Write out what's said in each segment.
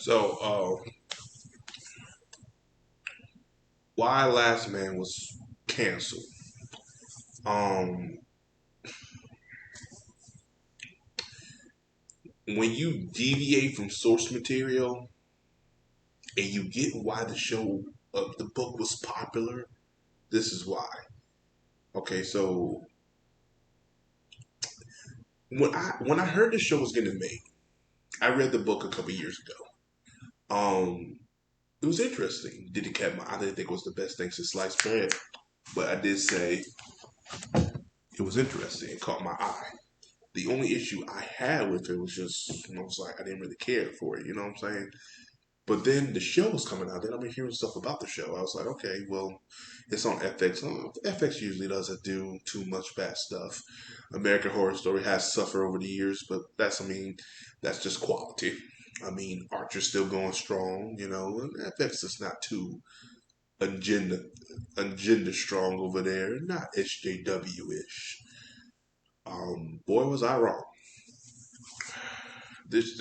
So, why Last Man was canceled? Um, when you deviate from source material and you get why the show of the book was popular, this is why. Okay, so when I heard the show was getting made, I read the book a couple years ago. It was interesting. Did it catch my? I didn't think it was the best thing since sliced bread, but I did say it was interesting. It caught my eye. The only issue I had with it was just, I was like, I didn't really care for it. You know what I'm saying? But then the show was coming out. Then I've been hearing stuff about the show. I was like, okay, well, it's on FX. FX usually doesn't do too much bad stuff. American Horror Story has suffered over the years, but that's just quality. Archer's still going strong, and FX is not too agenda strong over there, not SJW ish. Boy, was I wrong. This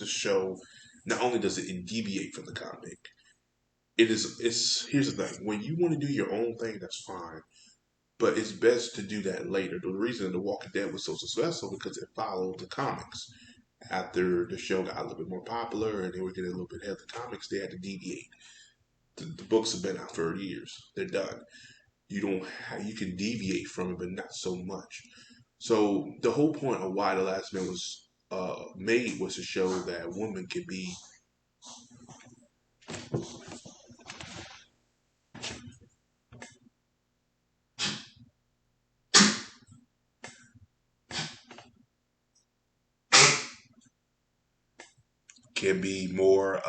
show not only does it deviate from the comic, it's here's the thing: when you want to do your own thing, that's fine, but it's best to do that later. The reason The Walking Dead was so successful because it followed the comics. After the show got a little bit more popular and they were getting a little bit ahead of the comics, they had to deviate. The books have been out for years; they're done. You can deviate from it, but not so much. So the whole point of why The Last Man was made was to show that women can be more.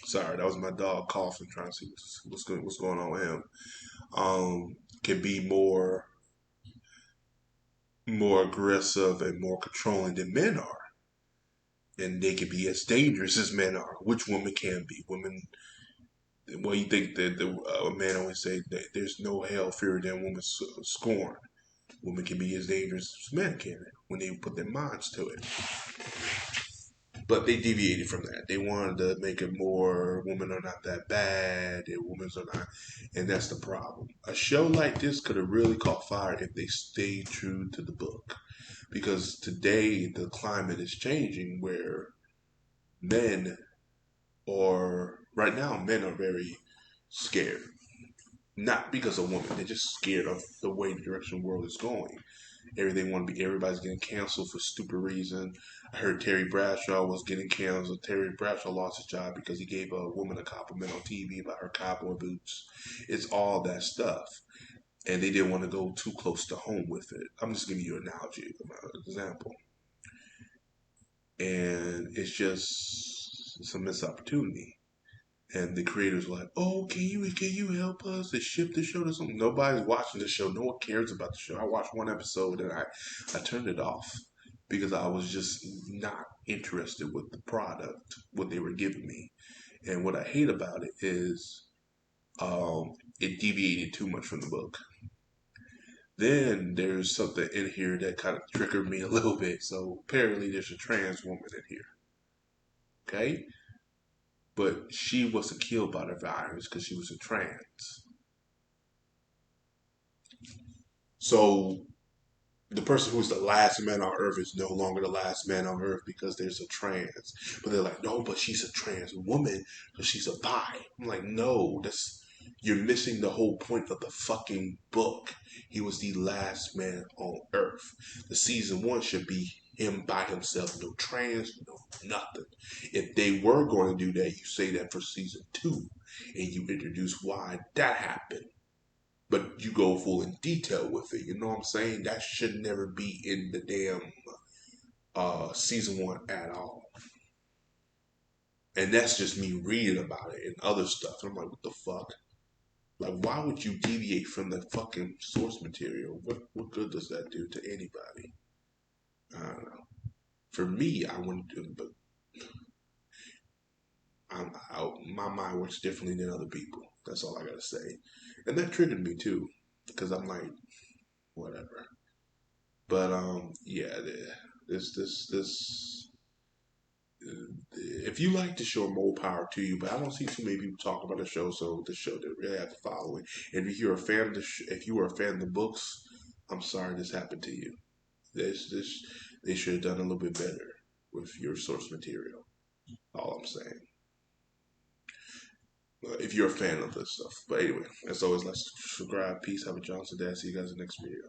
Sorry, that was my dog coughing, trying to see what's going on with him. Can be more aggressive and more controlling than men are, and they can be as dangerous as men are, which women can be. Women, well, you think that the man always say that there's no hell fearer than woman's scorn. Women can be as dangerous as men can when they put their minds to it. But they deviated from that. They wanted to make it more women are not that bad and women are not, and that's the problem. A show like this could have really caught fire if they stayed true to the book, because today the climate is changing where men right now men are very scared, not because of women. They're just scared of the way the direction the world is going. Everybody's getting canceled for stupid reason. I heard Terry Bradshaw was getting canceled. Terry Bradshaw lost his job because he gave a woman a compliment on TV about her cowboy boots. It's all that stuff. And they didn't want to go too close to home with it. I'm just giving you an analogy, an example. And it's a missed opportunity. And the creators were like, "Oh, can you help us to ship the show to something?" Nobody's watching the show. No one cares about the show. I watched one episode and I turned it off because I was just not interested with the product, what they were giving me. And what I hate about it is it deviated too much from the book. Then there's something in here that kind of triggered me a little bit. So apparently there's a trans woman in here. Okay? But she wasn't killed by the virus because she was a trans. So the person who's the last man on earth is no longer the last man on earth because there's a trans. But they're like, no, but she's a trans woman because she's a bi. I'm like, no, you're missing the whole point of the fucking book. He was the last man on earth. The season one should be him by himself, no trans, no nothing. If they were going to do that, you say that for season two, and you introduce why that happened, but you go full in detail with it. You know what I'm saying? That should never be in the damn season one at all. And that's just me reading about it and other stuff. I'm like, what the fuck? Like, why would you deviate from the fucking source material? What good does that do to anybody? I don't know. For me, I wouldn't do it, but my mind works differently than other people. That's all I gotta say. And that triggered me too, because I'm like, whatever. But yeah, this If you like the show, more power to you. But I don't see too many people talk about the show, so the show that really have to follow it. And if you're a fan of if you were a fan of the books, I'm sorry this happened to you. This they should have done a little bit better with your source material. All I'm saying. If you're a fan of this stuff. But anyway, as always, let's subscribe. Peace. Have a Johnson. Dad. See you guys in the next video.